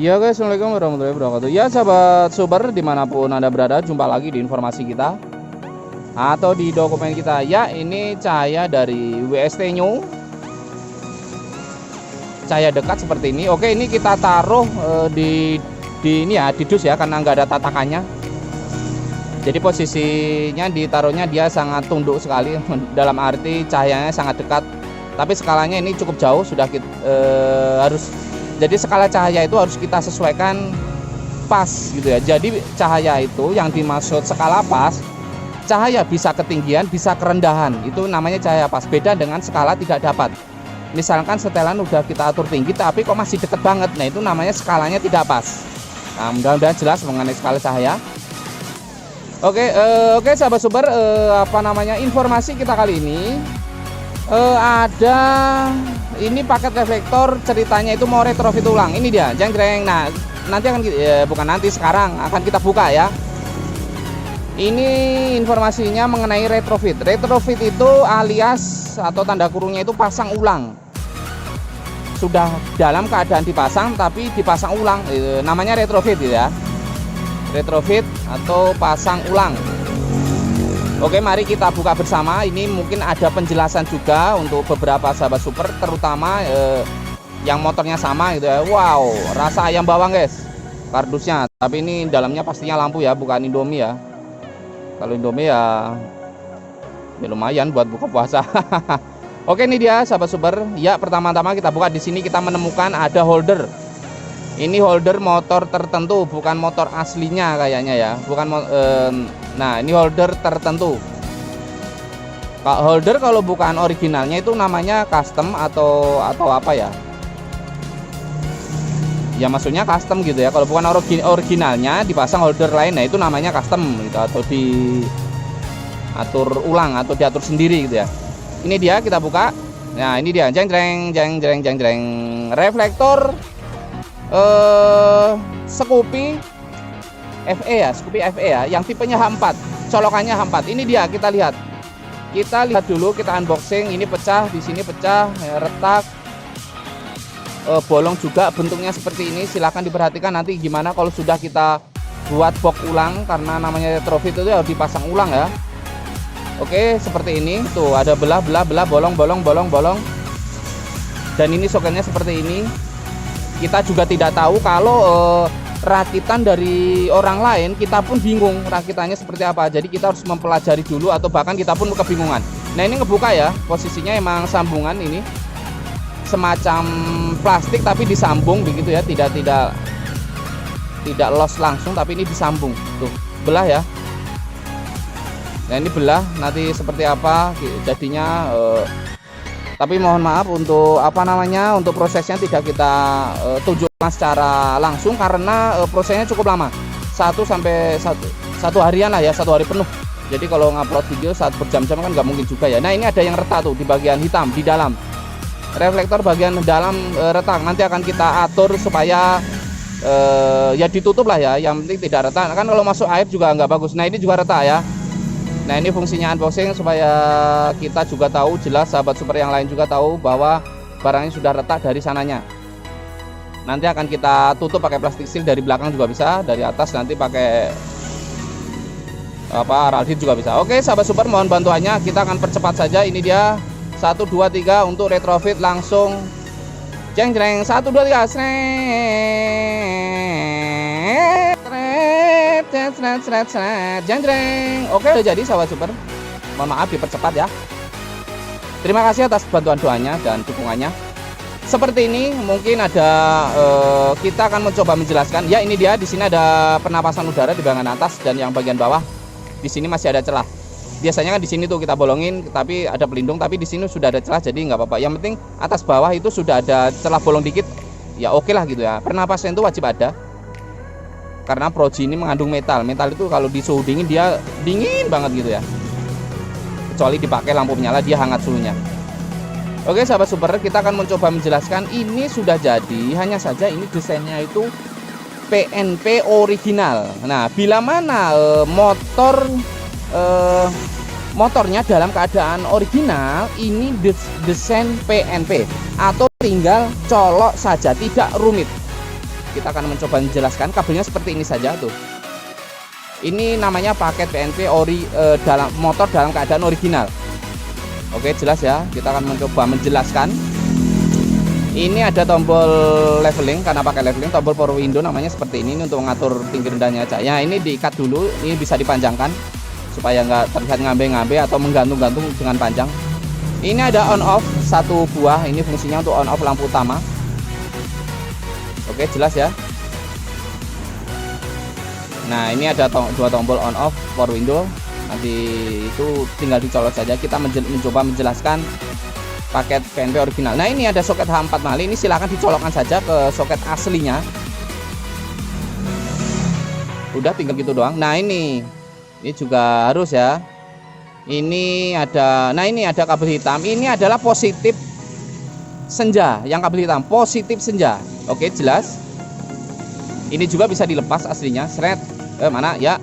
Ya guys, assalamualaikum warahmatullahi wabarakatuh. Ya sahabat super dimanapun anda berada, jumpa lagi di informasi kita atau di dokumen kita. Ya, ini cahaya dari WST New, cahaya dekat seperti ini. Oke, ini kita taruh di ini ya, di dus ya, karena nggak ada tatakannya. Jadi posisinya ditaruhnya dia sangat tunduk sekali, dalam arti cahayanya sangat dekat. Tapi skalanya ini cukup jauh, sudah kita harus. Jadi skala cahaya itu harus kita sesuaikan pas gitu ya. Jadi cahaya itu yang dimaksud skala pas, cahaya bisa ketinggian, bisa kerendahan. Itu namanya cahaya pas. Beda dengan skala tidak dapat. Misalkan setelan udah kita atur tinggi tapi kok masih deket banget. Nah, itu namanya skalanya tidak pas. Nah, mudah-mudahan jelas mengenai skala cahaya. Oke sahabat super, informasi kita kali ini ada ini paket reflektor, ceritanya itu mau retrofit ulang. Ini dia, jeng-jeng. Nah, nanti akan bukan nanti, sekarang akan kita buka ya. Ini informasinya mengenai retrofit. Retrofit itu alias atau tanda kurungnya itu pasang ulang. Sudah dalam keadaan dipasang tapi dipasang ulang. Namanya retrofit ya. Retrofit atau pasang ulang. Oke, mari kita buka bersama. Ini mungkin ada penjelasan juga untuk beberapa sahabat super, terutama yang motornya sama gitu ya. Wow, rasa ayam bawang guys, kardusnya. Tapi ini dalamnya pastinya lampu ya, bukan Indomie ya. Kalau Indomie ya lumayan buat buka puasa. Oke, ini dia sahabat super. Ya, pertama-tama kita buka. Di sini kita menemukan ada holder. Ini holder motor tertentu, bukan motor aslinya kayaknya ya. Bukan nah, ini holder tertentu. Holder kalau bukan originalnya itu namanya custom atau apa ya? Ya maksudnya custom gitu ya. Kalau bukan originalnya dipasang holder lain, nah itu namanya custom gitu, atau diatur ulang atau diatur sendiri gitu ya. Ini dia, kita buka. Nah, ini dia, jeng jeng reflektor Scoopy FE ya, Scoopy FE ya, yang tipenya H4, colokannya H4. Ini dia, kita lihat dulu, kita unboxing. Ini pecah, di sini pecah, retak, bolong juga, bentuknya seperti ini. Silahkan diperhatikan nanti gimana kalau sudah kita buat box ulang, karena namanya retrofit itu harus dipasang ulang ya. Oke, seperti ini tuh, ada bolong, dan ini soketnya seperti ini. Kita juga tidak tahu kalau rakitan dari orang lain, kita pun bingung rakitannya seperti apa. Jadi kita harus mempelajari dulu, atau bahkan kita pun kebingungan. Nah, ini ngebuka ya, posisinya emang sambungan ini semacam plastik tapi disambung begitu ya, tidak los langsung, tapi ini disambung. Tuh, belah ya. Nah, ini belah, nanti seperti apa jadinya. Tapi mohon maaf untuk untuk prosesnya tidak kita tunjukkan secara langsung, karena prosesnya cukup lama, 1 harian lah ya, 1 hari penuh. Jadi kalau ngupload video saat berjam-jam kan nggak mungkin juga ya. Nah, ini ada yang retak tuh di bagian hitam di dalam reflektor, bagian dalam retak. Nanti akan kita atur supaya ya ditutup lah ya, yang penting tidak retak. Kan kalau masuk air juga nggak bagus. Nah, ini juga retak ya. Nah, ini fungsinya unboxing supaya kita juga tahu, jelas sahabat super yang lain juga tahu bahwa barangnya sudah retak dari sananya. Nanti akan kita tutup pakai plastik seal, dari belakang juga bisa, dari atas nanti pakai ralhit juga bisa. Oke sahabat super, mohon bantuannya, kita akan percepat saja. Ini dia 1 2 3 untuk retrofit, langsung jeng 1 2 3 jeng. Oke, udah jadi sahabat super. Mohon maaf dipercepat ya. Terima kasih atas bantuan doanya dan dukungannya. Seperti ini mungkin ada kita akan mencoba menjelaskan. Ya, ini dia, di sini ada penapasan udara di bagian atas, dan yang bagian bawah di sini masih ada celah. Biasanya kan di sini tuh kita bolongin tapi ada pelindung, tapi di sini sudah ada celah, jadi nggak apa-apa. Yang penting atas bawah itu sudah ada celah bolong dikit. Ya oke lah gitu ya. Pernapasan itu wajib ada. Karena Proji ini mengandung metal. Metal itu kalau di suhu dingin dia dingin banget gitu ya. Kecuali dipakai lampu menyala, dia hangat suhunya. Oke sahabat super, kita akan mencoba menjelaskan. Ini sudah jadi, hanya saja ini desainnya itu PNP original. Nah, bila mana motornya dalam keadaan original, ini desain PNP atau tinggal colok saja, tidak rumit. kita akan mencoba menjelaskan. Kabelnya seperti ini saja tuh. Ini namanya paket PNP ori dalam motor dalam keadaan original. Oke, jelas ya. Kita akan mencoba menjelaskan. Ini ada tombol leveling, karena pakai leveling, tombol power window namanya seperti ini untuk mengatur tinggi rendahnya cahaya. Ini diikat dulu, ini bisa dipanjangkan supaya nggak terlihat ngambe-ngambe atau menggantung-gantung dengan panjang. Ini ada on off satu buah, ini fungsinya untuk on off lampu utama. Oke, jelas ya. Nah, ini ada dua tombol on off power window. Nanti itu tinggal dicolok saja. Kita mencoba menjelaskan paket PNP original. Nah, ini ada soket H4 Mali, ini silahkan dicolokkan saja ke soket aslinya. Udah tinggal gitu doang. Nah, ini juga harus ya. Ini ada, nah ini ada kabel hitam. Ini adalah positif senja, yang kabel hitam positif senja. Oke, jelas. Ini juga bisa dilepas aslinya. Seret, mana ya?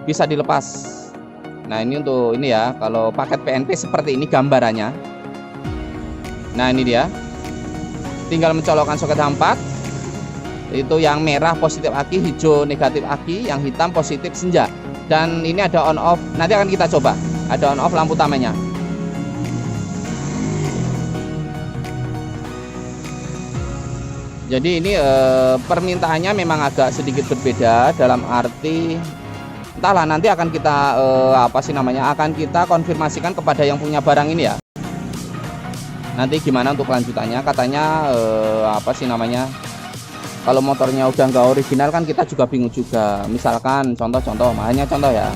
Bisa dilepas. Nah, ini untuk ini ya. Kalau paket PNP seperti ini gambarannya. Nah, ini dia. Tinggal mencolokkan soket H4. Itu yang merah positif aki, hijau negatif aki, yang hitam positif senja. Dan ini ada on off. Nanti akan kita coba. Ada on off lampu utamanya. Jadi ini permintaannya memang agak sedikit berbeda, dalam arti entahlah, nanti akan kita akan kita konfirmasikan kepada yang punya barang ini ya. Nanti gimana untuk kelanjutannya, katanya kalau motornya udah nggak original kan kita juga bingung juga. Misalkan contoh ya,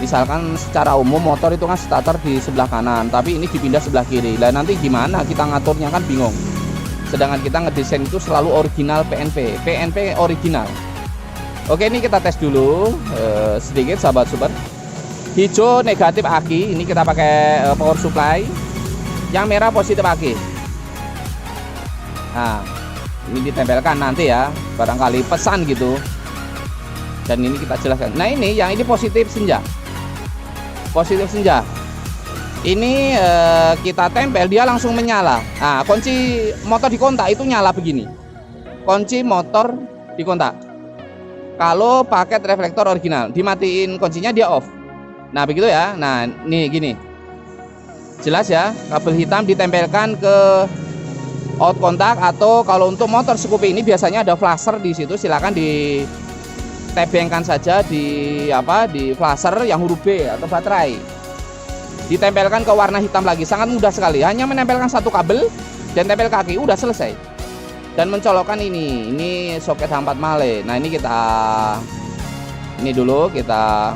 misalkan secara umum motor itu kan starter di sebelah kanan, tapi ini dipindah sebelah kiri. Lah nanti gimana kita ngaturnya kan bingung. Sedangkan kita ngedesain itu selalu original PNP original. Oke, ini kita tes dulu sedikit sahabat super. Hijau negatif aki, ini kita pakai power supply. Yang merah positif aki. Nah, ini ditempelkan nanti ya, barangkali pesan gitu. Dan ini kita jelaskan. Nah, ini yang ini positif senja. Positif senja. Ini kita tempel, dia langsung menyala. Nah, kunci motor di kontak itu nyala begini. Kunci motor di kontak. Kalau paket reflektor original, dimatiin kuncinya dia off. Nah, begitu ya. Nah, nih gini. Jelas ya, kabel hitam ditempelkan ke out kontak, atau kalau untuk motor Scoopy ini biasanya ada flasher di situ, silakan ditebengkan saja di flasher yang huruf B atau baterai. Ditempelkan ke warna hitam lagi, sangat mudah sekali. Hanya menempelkan satu kabel dan tempel kaki, udah selesai. Dan mencolokkan ini soket H4 Male. Nah, ini dulu kita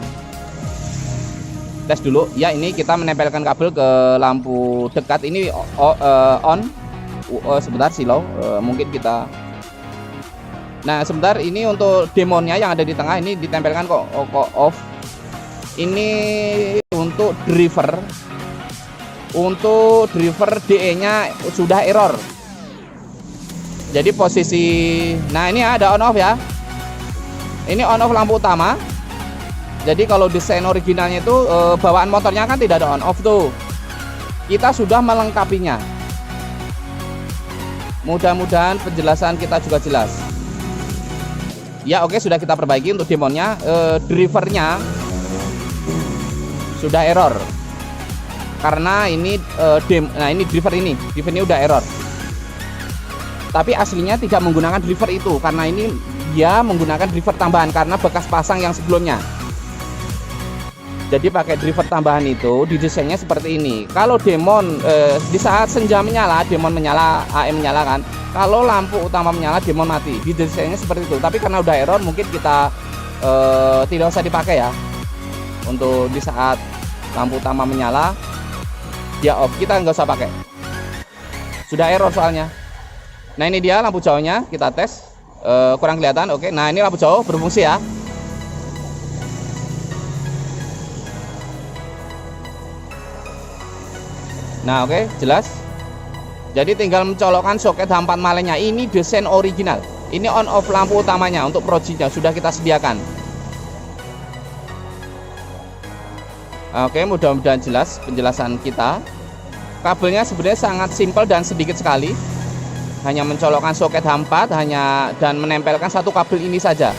tes dulu ya. Ini kita menempelkan kabel ke lampu dekat ini on. Sebentar silau, mungkin kita. Nah, sebentar, ini untuk demonnya yang ada di tengah ini ditempelkan kok off. Ini untuk driver DE nya sudah error. Jadi posisi, nah ini ada on off ya. Ini on off lampu utama. Jadi kalau desain originalnya itu bawaan motornya kan tidak ada on off tuh. Kita sudah melengkapinya. Mudah-mudahan penjelasan kita juga jelas. Ya, oke, sudah kita perbaiki untuk demonnya. Drivernya sudah error. Karena ini ini driver ini udah error. Tapi aslinya tidak menggunakan driver itu, karena ini dia menggunakan driver tambahan karena bekas pasang yang sebelumnya. Jadi pakai driver tambahan itu didesainnya seperti ini. Kalau demon di saat senja menyala, demon menyala, AM menyala kan. Kalau lampu utama menyala, demon mati. Didesainnya seperti itu. Tapi karena udah error, mungkin kita tidak usah dipakai ya. Untuk di saat lampu utama menyala, dia off, kita nggak usah pakai. Sudah error soalnya. Nah, ini dia lampu jauhnya, kita tes. Kurang kelihatan, oke. Nah, ini lampu jauh berfungsi ya. Nah, oke, jelas. Jadi tinggal mencolokkan soket H4 Malenya. Ini desain original. Ini on off lampu utamanya untuk projinya sudah kita sediakan. Oke, mudah-mudahan jelas penjelasan kita. Kabelnya sebenarnya sangat simpel dan sedikit sekali. hanya mencolokkan soket H4 dan menempelkan satu kabel ini saja.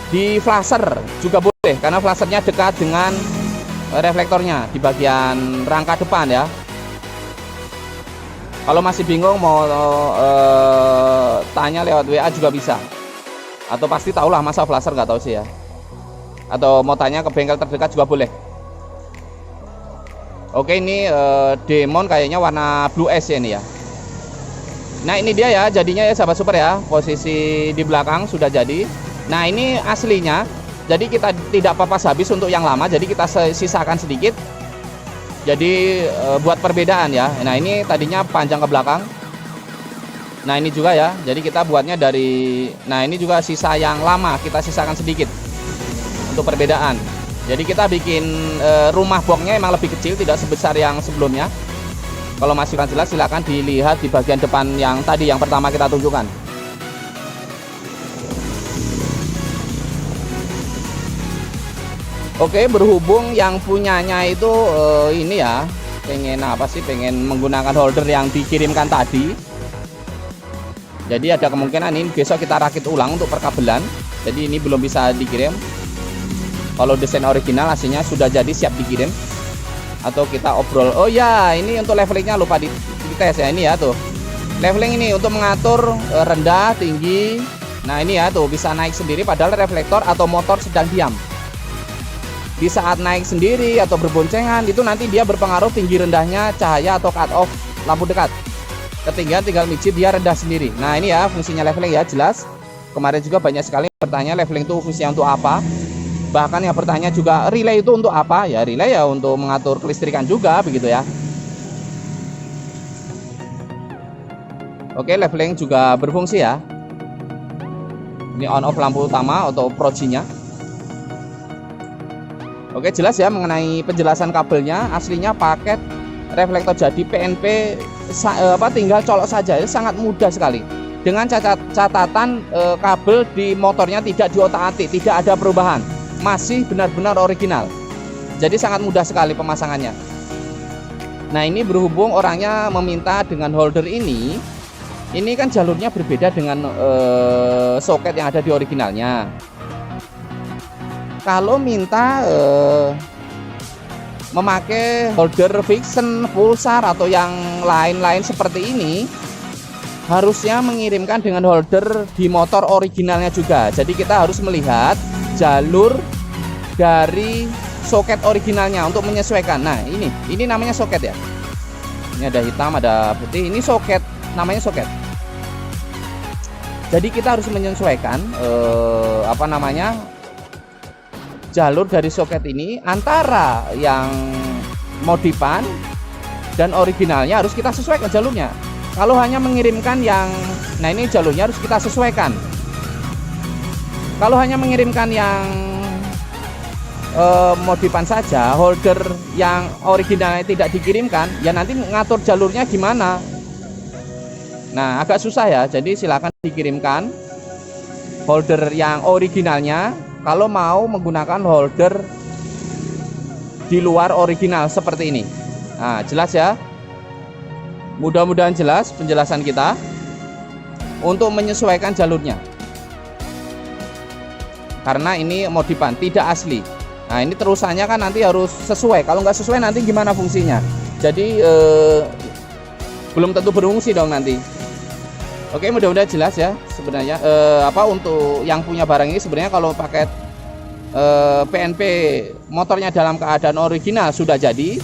Di flasher juga boleh karena flashernya dekat dengan reflektornya di bagian rangka depan ya. Kalau masih bingung mau tanya lewat WA juga bisa. Atau pasti tahulah masa flasher, nggak tahu sih ya. Atau mau tanya ke bengkel terdekat juga boleh. Oke, ini Demon kayaknya warna blue es ya ini ya. Nah ini dia ya jadinya ya sahabat super ya. Posisi di belakang sudah jadi. Nah ini aslinya. Jadi kita tidak papas habis untuk yang lama. Jadi kita sisakan sedikit. Jadi buat perbedaan ya. Nah ini tadinya panjang ke belakang. Nah ini juga ya. Jadi kita buatnya dari. Nah ini juga sisa yang lama kita sisakan sedikit untuk perbedaan. Jadi kita bikin rumah boxnya emang lebih kecil, tidak sebesar yang sebelumnya. Kalau masih kurang jelas silahkan dilihat di bagian depan yang tadi yang pertama kita tunjukkan. Oke, berhubung yang punyanya itu ini ya, pengen apa sih? Pengen menggunakan holder yang dikirimkan tadi. Jadi ada kemungkinan ini besok kita rakit ulang untuk perkabelan. Jadi ini belum bisa dikirim. Kalau desain original aslinya sudah jadi siap dikirim. Atau kita obrol. Oh ya, ini untuk levelingnya lupa dites ya ini ya tuh. Leveling ini untuk mengatur rendah, tinggi. Nah ini ya tuh bisa naik sendiri padahal reflektor atau motor sedang diam. Di saat naik sendiri atau berboncengan itu nanti dia berpengaruh tinggi rendahnya cahaya atau cut off lampu dekat. Ketinggian tinggal mijit dia rendah sendiri. Nah ini ya fungsinya leveling ya jelas. Kemarin juga banyak sekali bertanya leveling itu fungsinya untuk apa. Bahkan yang bertanya juga relay itu untuk apa? Ya relay ya untuk mengatur kelistrikan juga begitu ya. Oke, leveling juga berfungsi ya. Ini on off lampu utama atau projinya. Oke, jelas ya mengenai penjelasan kabelnya. Aslinya paket reflektor jadi PNP tinggal colok saja. Itu sangat mudah sekali. Dengan catatan kabel di motornya tidak diotak-atik, tidak ada perubahan. Masih benar-benar original. Jadi sangat mudah sekali pemasangannya. Nah, ini berhubung orangnya meminta dengan holder ini kan jalurnya berbeda dengan soket yang ada di originalnya. Kalau minta memakai holder Vixen, Pulsar atau yang lain-lain seperti ini, harusnya mengirimkan dengan holder di motor originalnya juga. Jadi kita harus melihat jalur dari soket originalnya untuk menyesuaikan. Nah ini namanya soket ya. Ini ada hitam, ada putih. Ini soket, namanya soket. Jadi kita harus menyesuaikan jalur dari soket ini antara yang modifan dan originalnya harus kita sesuaikan jalurnya. Kalau hanya mengirimkan yang, nah ini jalurnya harus kita sesuaikan. Kalau hanya mengirimkan yang modifan saja, holder yang originalnya tidak dikirimkan, ya nanti ngatur jalurnya gimana? Nah agak susah ya. Jadi silakan dikirimkan holder yang originalnya. Kalau mau menggunakan holder di luar original seperti ini. Nah jelas ya. Mudah-mudahan jelas penjelasan kita untuk menyesuaikan jalurnya. Karena ini modifan, tidak asli. Nah ini terusannya kan nanti harus sesuai. Kalau nggak sesuai nanti gimana fungsinya? Jadi belum tentu berfungsi dong nanti. Oke, mudah-mudahan jelas ya sebenarnya. Untuk yang punya barang ini sebenarnya kalau paket PNP motornya dalam keadaan original sudah jadi.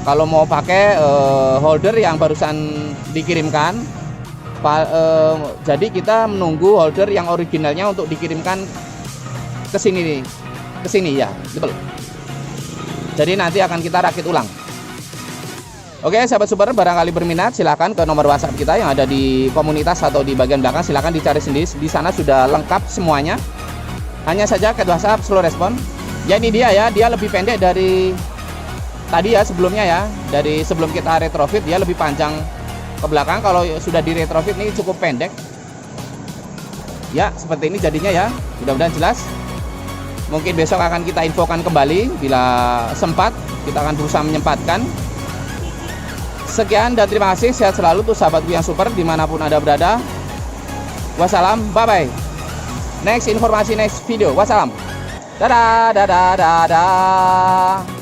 Kalau mau pakai holder yang barusan dikirimkan, jadi kita menunggu holder yang originalnya untuk dikirimkan ke sini ya, betul. Jadi nanti akan kita rakit ulang. Oke, sahabat super, barangkali berminat silahkan ke nomor WhatsApp kita yang ada di komunitas atau di bagian belakang. Silahkan dicari sendiri, di sana sudah lengkap semuanya. Hanya saja ke WhatsApp slow respon. Ya ini dia ya, dia lebih pendek dari tadi ya sebelumnya ya. Dari sebelum kita retrofit dia lebih panjang ke belakang. Kalau sudah di retrofit ini cukup pendek. Ya seperti ini jadinya ya. Mudah-mudahan jelas. Mungkin besok akan kita infokan kembali bila sempat. Kita akan berusaha menyempatkan. Sekian dan terima kasih, sehat selalu tuh sahabatku yang super dimanapun Anda berada. Wassalam, bye bye. Next informasi, next video. Wassalam. Dadah, dadah, dadah.